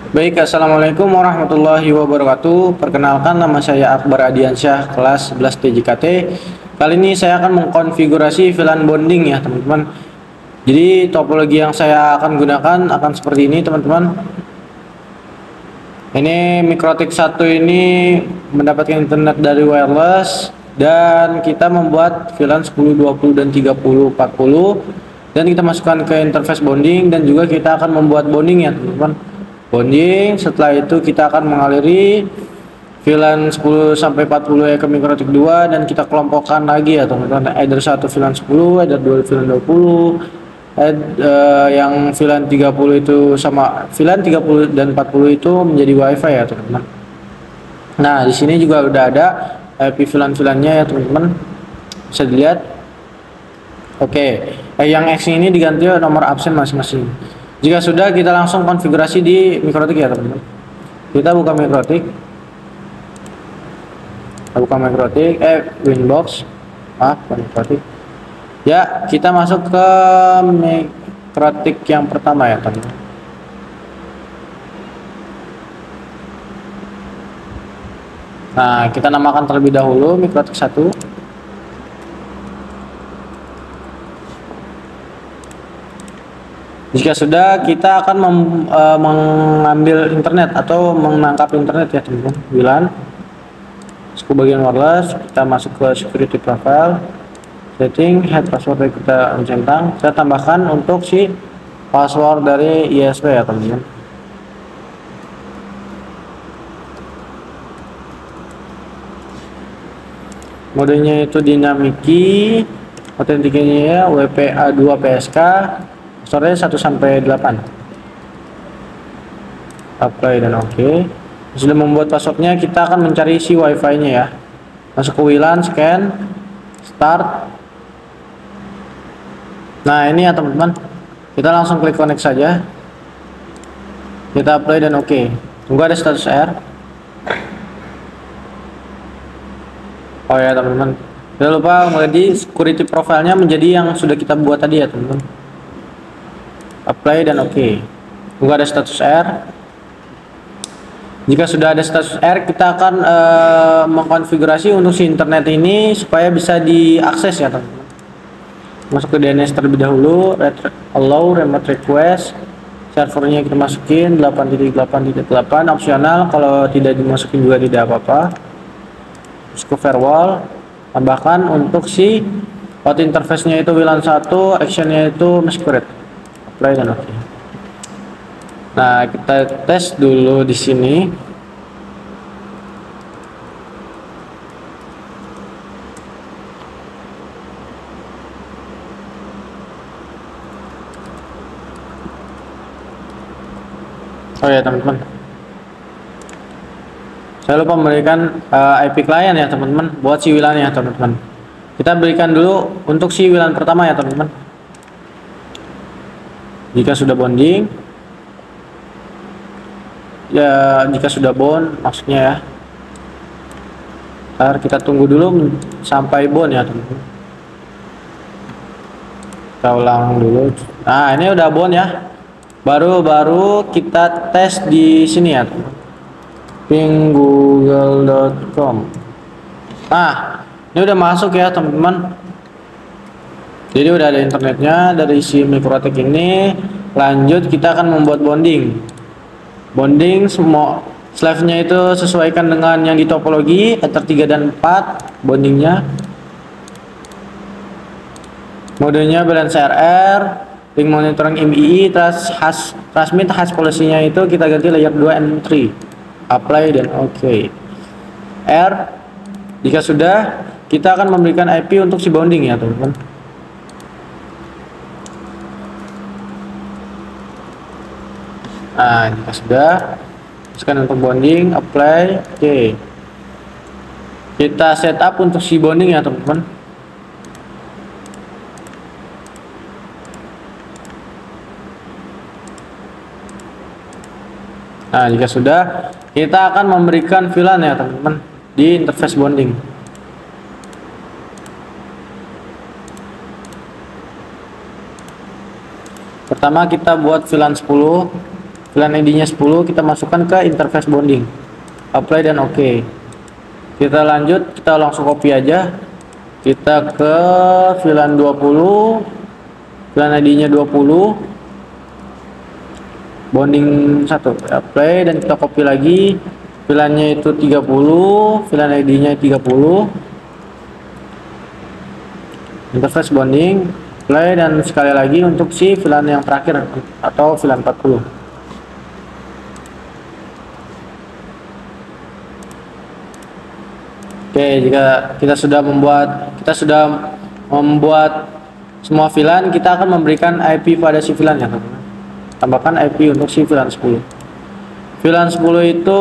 Baik, Assalamualaikum warahmatullahi wabarakatuh. Perkenalkan, nama saya Akbar Adiansyah, kelas 11 TJKT. Kali ini saya akan mengkonfigurasi VLAN bonding ya teman-teman. Jadi topologi yang saya akan gunakan akan seperti ini teman-teman. Ini Mikrotik 1 ini mendapatkan internet dari wireless, dan kita membuat VLAN 10, 20, dan 30, 40, dan kita masukkan ke interface bonding, dan juga kita akan membuat bonding ya teman-teman. Bonding, setelah itu kita akan mengaliri VLAN 10 sampai 40 ke Mikrotik 2, dan kita kelompokkan lagi ya teman-teman. Either 1 VLAN 10, either 2 VLAN 20, yang VLAN 30 itu sama VLAN 30 dan 40 itu menjadi WiFi ya teman-teman. Nah, di sini juga udah ada IP VLAN-VLAN-nya ya teman-teman. Bisa dilihat. Oke, yang X ini diganti nomor absen masing-masing. Jika sudah, kita langsung konfigurasi di Mikrotik ya teman-teman. Kita buka Mikrotik. Winbox. Mikrotik. Ya, kita masuk ke Mikrotik yang pertama ya teman-teman. Nah, kita namakan terlebih dahulu Mikrotik 1. Jika sudah, kita akan mengambil internet atau menangkap internet ya teman-teman. WLAN. Ke bagian wireless, kita masuk ke security profile, setting, head password kita centang, kita tambahkan untuk si password dari ISP ya teman-teman. Modenya itu dynamic key, autentikasinya WPA2 PSK, passwordnya 1 sampai 8. Apply dan oke. Sudah membuat passwordnya, kita akan mencari si WiFi nya ya. Masuk ke WLAN, scan, start. Nah, ini ya teman-teman, kita langsung klik connect saja. Kita apply dan oke. Tunggu ada status R. Oh ya teman-teman, jangan lupa menjadi security profile-nya menjadi yang sudah kita buat tadi ya teman-teman. Apply dan oke. Tunggu ada status R. Jika sudah ada status R, kita akan mengkonfigurasi untuk si internet ini supaya bisa diakses ya teman-teman. Masuk ke DNS terlebih dahulu, allow remote request, servernya kita masukin 8.8.8, opsional, kalau tidak dimasukin juga tidak apa-apa. Terus ke firewall, tambahkan untuk si out interface-nya itu WLAN 1, action-nya itu Masquerade. Apply dan oke. Nah, kita tes dulu di sini. Oh ya teman-teman, saya lupa memberikan IP client ya teman-teman buat si WLAN ya teman-teman. Kita berikan dulu untuk si WLAN pertama ya teman-teman. Jika sudah bonding, ya jika sudah bond maksudnya ya, ntar kita tunggu dulu sampai bond ya teman-teman. Kita ulang dulu. Nah, ini udah bond ya. Baru kita tes di sini ya teman-teman. Ping google.com. Nah, ini udah masuk ya teman-teman. Jadi udah ada internetnya dari si Mikrotik ini. Lanjut, kita akan membuat bonding. Bonding semua slave-nya itu sesuaikan dengan yang di topologi, ether 3 dan 4 bondingnya. Modenya balance RR, link monitoring MII, transmit hash policy-nya itu kita ganti layer 2 and 3. Apply dan oke. R, jika sudah, kita akan memberikan IP untuk si bonding ya teman-teman. Nah, jika sudah, masukkan untuk bonding, apply, oke. Kita setup untuk si bonding ya teman-teman. Nah, jika sudah, kita akan memberikan VLAN ya teman-teman di interface bonding. Pertama kita buat VLAN 10. VLAN ID-nya 10, kita masukkan ke interface bonding, apply dan oke. Kita lanjut, kita langsung copy aja, kita ke VLAN 20, VLAN ID-nya 20, bonding 1, apply dan kita copy lagi, VLAN-nya itu 30, VLAN ID-nya 30, interface bonding, apply dan sekali lagi untuk si VLAN yang terakhir atau VLAN 40. Oke, jika kita sudah membuat semua VLAN, kita akan memberikan IP pada si VLAN ya teman-teman. Tambahkan IP untuk si VLAN 10. VLAN 10 itu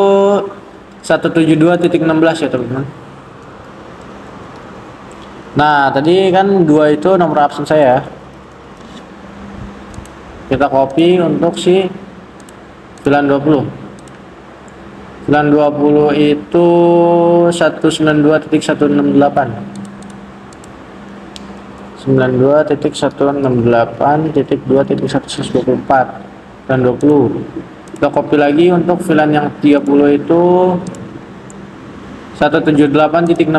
172.16 ya teman-teman. Nah, tadi kan 2 itu nomor absen saya. Kita copy untuk si VLAN 20. VLAN 20 itu 192.168. 92.168.2.124 dan 20. Kita copy lagi untuk VLAN yang 30 itu 178.16.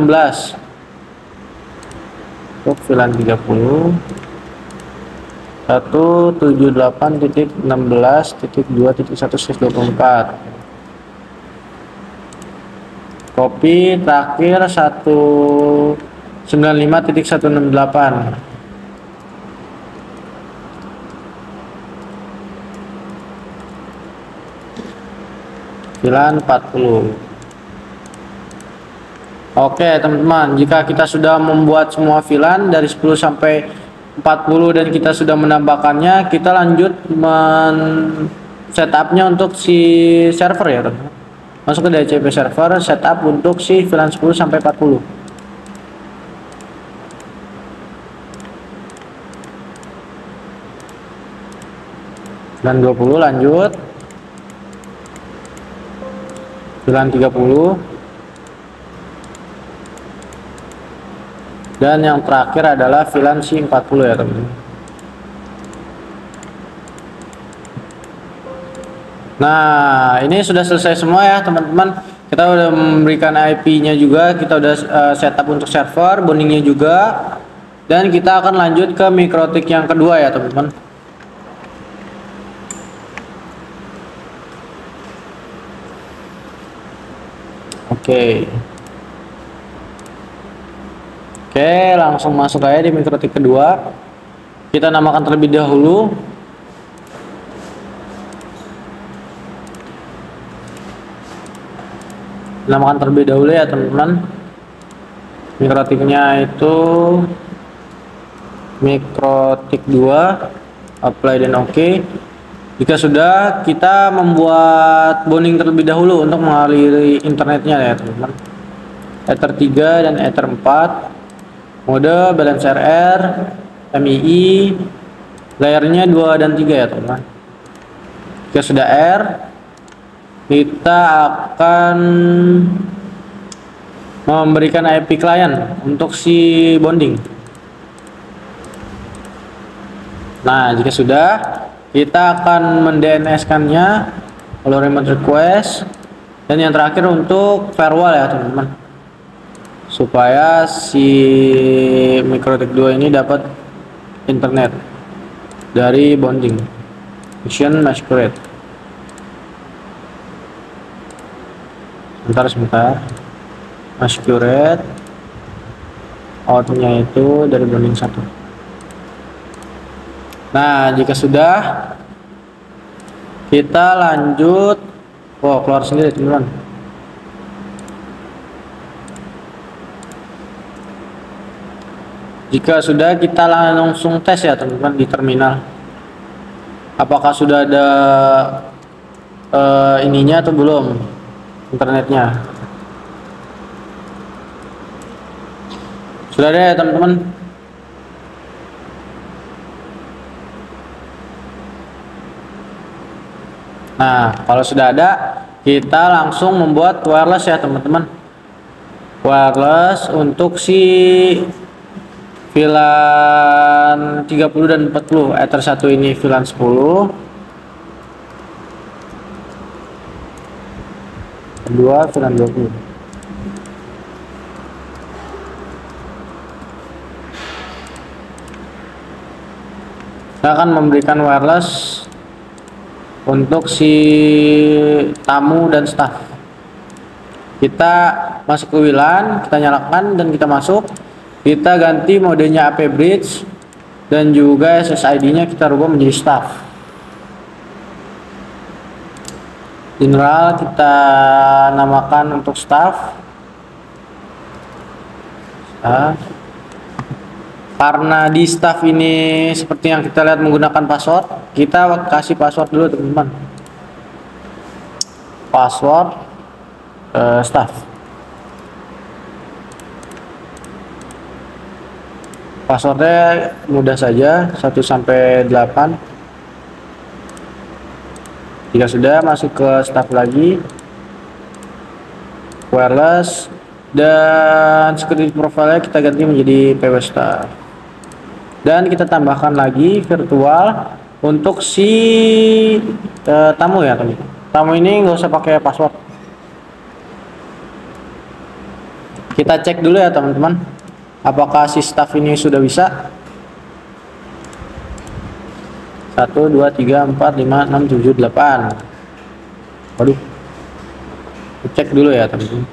Untuk VLAN 30 178.16.2.124. Copy terakhir 195.168. VLAN 40. Oke teman-teman, jika kita sudah membuat semua VLAN dari 10 sampai 40 dan kita sudah menambahkannya, kita lanjut setupnya untuk si server ya teman-teman. Masuk ke DHCP server, setup untuk si VLAN 10 sampai 40. VLAN 20 lanjut. VLAN 30. Dan yang terakhir adalah VLAN si 40 ya teman-teman. Nah, ini sudah selesai semua ya teman-teman. Kita udah memberikan IP-nya juga, kita udah setup untuk server, bondingnya juga, dan kita akan lanjut ke mikrotik yang kedua ya teman-teman. Oke, langsung masuk aja di mikrotik kedua. Kita namakan terlebih dahulu. Namakan terlebih dahulu ya teman-teman. Mikrotiknya itu mikrotik 2, apply dan oke. Jika sudah, kita membuat bonding terlebih dahulu untuk mengaliri internetnya ya teman-teman. Ether 3 dan Ether 4, mode balance RR, MII, layernya 2 dan 3 ya teman-teman. Jika sudah R, kita akan memberikan IP client untuk si bonding. Nah, jika sudah, kita akan mend-DNS-kannya oleh remote request, dan yang terakhir untuk firewall ya teman-teman, supaya si mikrotik 2 ini dapat internet dari bonding mission masquerade. Sebentar, masquerade outnya itu dari bonding 1. Nah, jika sudah, kita lanjut. Keluar sendiri teman-teman. Jika sudah, kita langsung tes ya teman-teman di terminal, apakah sudah ada ininya atau belum internetnya. Sudah ada ya teman-teman. Nah, kalau sudah ada, kita langsung membuat wireless ya teman-teman. Wireless untuk si VLAN 30 dan 40. Ether 1 ini VLAN 10. kedua VLAN 20. Kita akan memberikan wireless untuk si tamu dan staff. Kita masuk ke WLAN, kita nyalakan dan kita masuk. Kita ganti modenya AP bridge dan juga SSID-nya kita rubah menjadi staff. General kita namakan untuk staff. Karena di staff ini seperti yang kita lihat menggunakan password, kita kasih password dulu teman-teman. Password staff. Passwordnya mudah saja, 1 sampai 8. Jika sudah, masuk ke staff lagi, wireless, dan security profile kita ganti menjadi PW staff. Dan kita tambahkan lagi virtual untuk si tamu ya teman. Tamu ini nggak usah pakai password. Kita cek dulu ya teman-teman, apakah si staff ini sudah bisa. 1 2 3 4 5 6 7 8. Waduh, cek dulu ya teman-teman.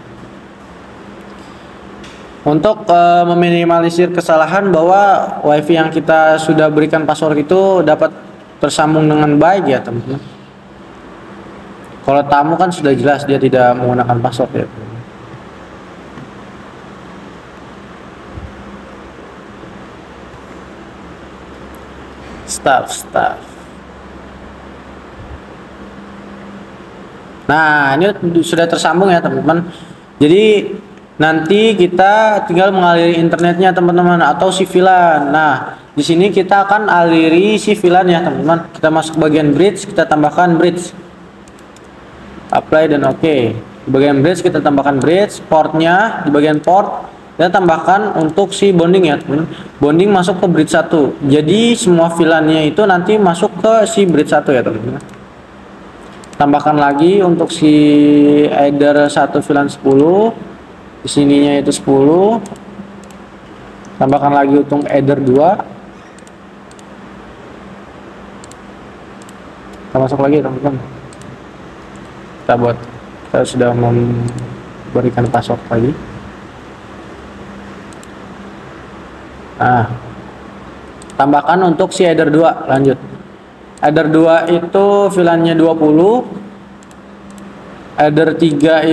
Untuk meminimalisir kesalahan bahwa WiFi yang kita sudah berikan password itu dapat tersambung dengan baik ya teman-teman. Kalau tamu kan sudah jelas dia tidak menggunakan password ya teman-teman. Staff. Nah, ini sudah tersambung ya teman-teman. Jadi nanti kita tinggal mengaliri internetnya teman-teman atau si VLAN. Nah, di sini kita akan aliri si VLAN ya teman-teman. Kita masuk bagian bridge, kita tambahkan bridge. Apply dan oke. Di bagian bridge kita tambahkan bridge, portnya di bagian port dan tambahkan untuk si bonding ya teman-teman. Bonding masuk ke bridge 1. Jadi semua VLAN-nya itu nanti masuk ke si bridge 1 ya teman-teman. Tambahkan lagi untuk si header 1 VLAN 10. Di sininya itu 10. Tambahkan lagi untuk header 2. Kita masuk lagi teman-teman. Kita sudah memberikan password lagi. Nah, tambahkan untuk si header 2. Lanjut. Header 2 itu VLAN-nya 20. Header 3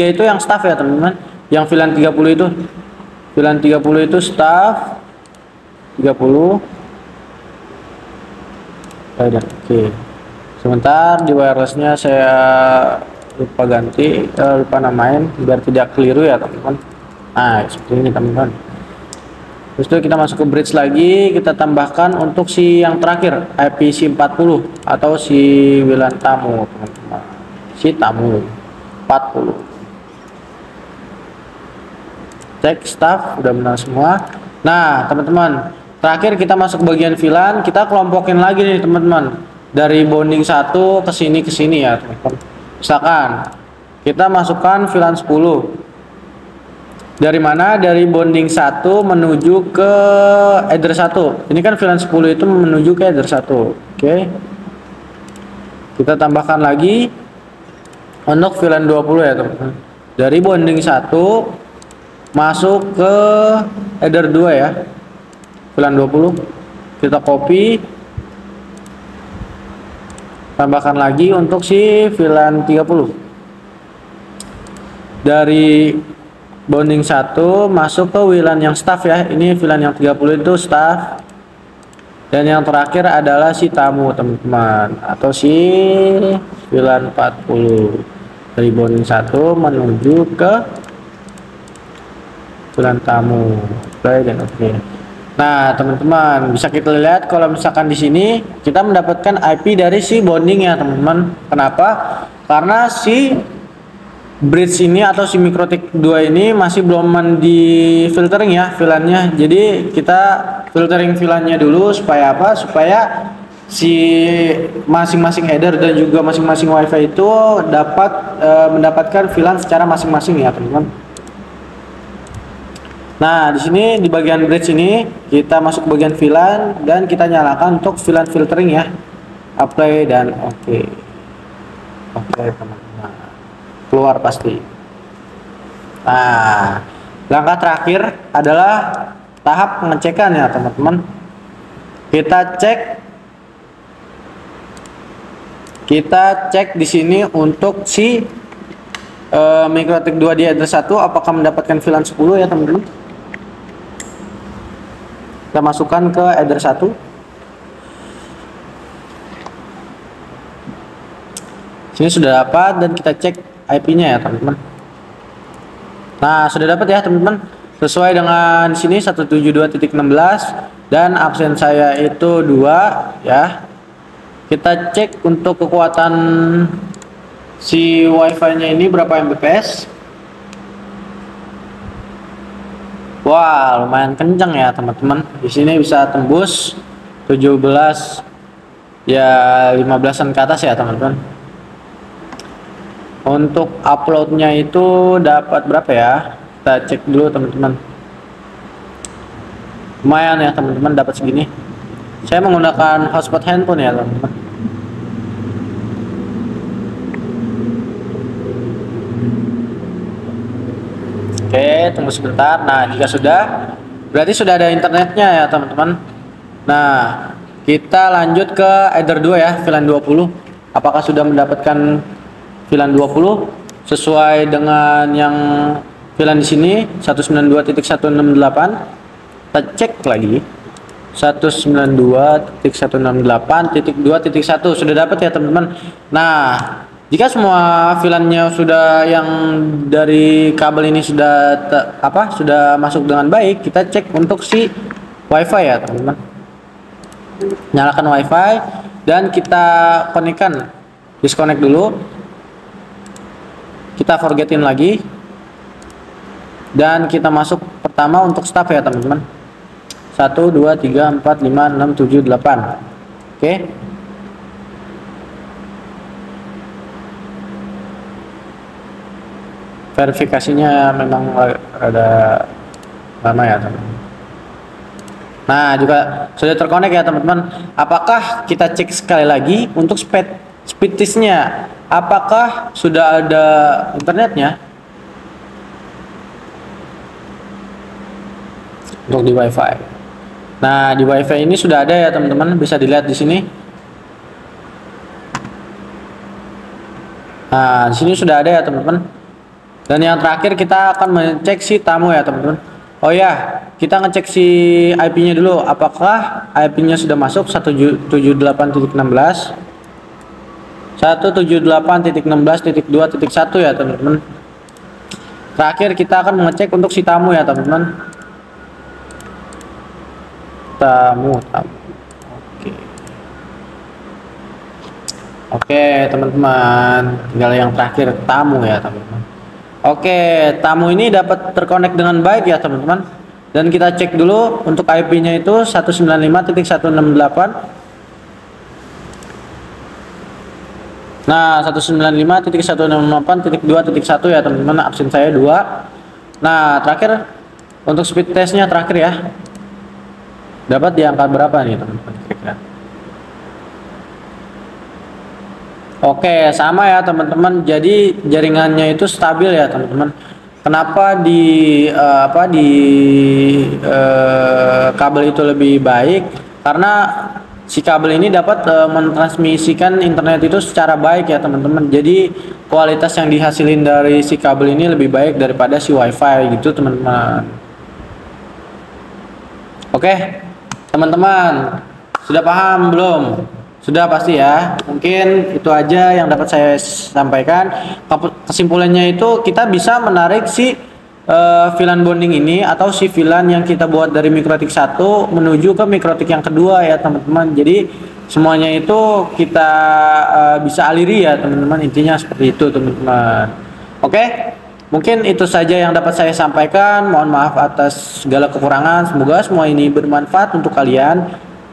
itu yang staff ya teman-teman. Yang VLAN 30 itu. VLAN 30 itu staff 30. Oke. Sebentar, di wirelessnya saya lupa ganti, lupa namain biar tidak keliru ya teman-teman. Nah, seperti ini teman-teman. Terus itu kita masuk ke bridge lagi, kita tambahkan untuk si yang terakhir IPC 40 atau si WLAN tamu teman-teman. Si tamu 40. Cek staff udah benar semua. Nah teman-teman, terakhir kita masuk ke bagian VLAN, kita kelompokin lagi nih teman-teman, dari bonding 1 ke sini ya teman-teman. Misalkan kita masukkan VLAN 10. Dari mana? Dari bonding 1 menuju ke header 1. Ini kan VLAN 10 itu menuju ke header 1. Oke. Kita tambahkan lagi untuk VLAN 20 ya teman-teman. Dari bonding 1 masuk ke header 2 ya. VLAN 20. Kita copy. Tambahkan lagi untuk si VLAN 30. Dari bonding 1 masuk ke WLAN yang staff ya. Ini VLAN yang 30 itu staff. Dan yang terakhir adalah si tamu teman-teman, atau si VLAN 40. Dari bonding 1 menuju ke VLAN tamu. Oke dan oke. Nah teman-teman, bisa kita lihat kalau misalkan di sini kita mendapatkan IP dari si bonding ya teman-teman. Kenapa? Karena si bridge ini atau si MikroTik 2 ini masih belum di filtering ya VLAN-nya. Jadi kita filtering VLAN-nya dulu supaya apa? Supaya si masing-masing header dan juga masing-masing WiFi itu dapat mendapatkan VLAN secara masing-masing ya teman-teman. Nah, di sini di bagian bridge ini kita masuk bagian VLAN dan kita nyalakan untuk VLAN filtering ya. Apply dan oke. Oke, teman-teman. Keluar pasti. Nah, langkah terakhir adalah tahap pengecekan ya, teman-teman. Kita cek di sini untuk si MikroTik 2 di header 1 apakah mendapatkan VLAN 10 ya, teman-teman. Kita masukkan ke header 1. Sini sudah dapat dan kita cek IP-nya ya, teman-teman. Nah, sudah dapat ya, teman-teman. Sesuai dengan sini 172.16 dan absen saya itu 2 ya. Kita cek untuk kekuatan si WiFi-nya ini berapa Mbps. Wah, lumayan kencang ya teman-teman. Di sini bisa tembus 17 ya 15-an ke atas ya teman-teman. Untuk uploadnya itu dapat berapa ya? Kita cek dulu teman-teman. Lumayan ya teman-teman, dapat segini. Saya menggunakan hotspot handphone ya teman-teman. Oke, tunggu sebentar. Nah, jika sudah, berarti sudah ada internetnya ya teman-teman. Nah, kita lanjut ke header 2 ya, VLAN 20. Apakah sudah mendapatkan VLAN 20 sesuai dengan yang VLAN di sini 192.168. Kita cek lagi. 192.168.2.1 sudah dapat ya teman-teman. Nah, jika semua VLAN-nya sudah yang dari kabel ini sudah sudah masuk dengan baik, kita cek untuk si WiFi ya teman-teman. Nyalakan WiFi dan kita konekkan, disconnect dulu. Kita forgetin lagi dan kita masuk pertama untuk staf ya teman-teman. 1 2 3 4 5 6 7 8. Oke. Verifikasinya memang ada lama ya teman-teman. Nah, juga sudah terkonek ya teman-teman. Apakah kita cek sekali lagi untuk speed testnya? Apakah sudah ada internetnya? Untuk di WiFi. Nah, di WiFi ini sudah ada ya teman-teman, bisa dilihat di sini. Nah, di sini sudah ada ya teman-teman. Dan yang terakhir kita akan mengecek si tamu ya teman-teman. Oh ya, kita ngecek si IP-nya dulu. Apakah IP-nya sudah masuk 178.16? 178.16.2.1 ya teman-teman. Terakhir kita akan mengecek untuk si tamu ya teman-teman. Tamu. Oke teman-teman, tinggal yang terakhir tamu ya teman-teman. Oke, tamu ini dapat terkonek dengan baik ya teman-teman. Dan kita cek dulu untuk IP-nya itu 195.168. Nah, 195.168.2.1 ya teman-teman, absen saya 2. Nah, terakhir untuk speed testnya terakhir ya. Dapat di angka berapa nih teman-teman kira-kira? Oke, sama ya teman-teman. Jadi jaringannya itu stabil ya teman-teman. Kenapa di kabel itu lebih baik? Karena si kabel ini dapat mentransmisikan internet itu secara baik ya teman-teman. Jadi kualitas yang dihasilin dari si kabel ini lebih baik daripada si WiFi gitu teman-teman. Oke. Teman-teman, sudah paham belum? Sudah pasti ya. Mungkin itu aja yang dapat saya sampaikan. Kesimpulannya itu kita bisa menarik si VLAN bonding ini atau si VLAN yang kita buat dari MikroTik 1 menuju ke MikroTik yang kedua ya teman-teman. Jadi semuanya itu kita bisa aliri ya teman-teman. Intinya seperti itu teman-teman. Oke. Mungkin itu saja yang dapat saya sampaikan. Mohon maaf atas segala kekurangan. Semoga semua ini bermanfaat untuk kalian.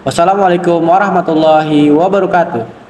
Wassalamualaikum warahmatullahi wabarakatuh.